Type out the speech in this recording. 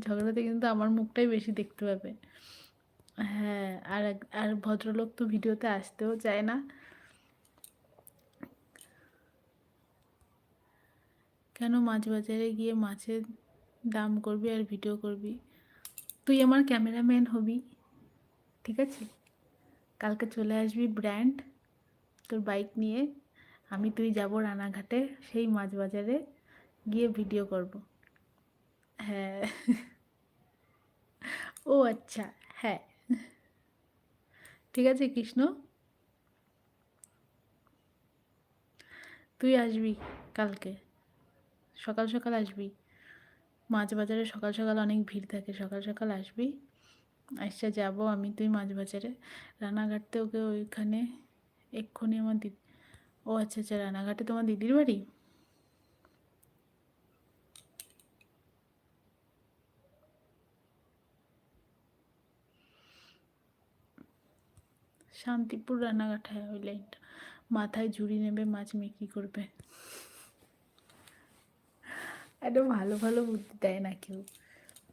ঝগড়াতে কিন্তু আমার মুখটাই বেশি দেখতে পাবে। হ্যাঁ, আর ভদ্রলোক তো ভিডিওতে আসতেও চায় না। কেন মাছ বাজারে গিয়ে মাছের দাম করবি আর ভিডিও করবি? তুই আমার ক্যামেরাম্যান হবি, ঠিক আছে? কালকে চলে আসবি ব্র্যান্ড তোর বাইক নিয়ে, আমি তুই যাব রানাঘাটে, সেই মাছ বাজারে গিয়ে ভিডিও করব। হ্যাঁ। ও আচ্ছা, হ্যাঁ, ঠিক আছে কৃষ্ণ, তুই আসবি কালকে, সকাল সকাল আসবি। মাছ বাজারে সকাল সকাল অনেক ভিড় থাকে, সকাল সকাল আসবি। আচ্ছা, যাবো আমি তুই মাছ বাজারে রানাঘাটতে, ওকে ওইখানে এক্ষুনি আমার দিদি। ও আচ্ছা আচ্ছা, রানাঘাটে তোমার দিদির বাড়ি? শান্তিপুর রানাঘাট, হ্যাঁ ওই লাইনটা। মাথায় ঝুড়ি নেবে, মাছ বিক্রি করবে। একটা ভালো ভালো বুদ্ধি দেয় না কেউ।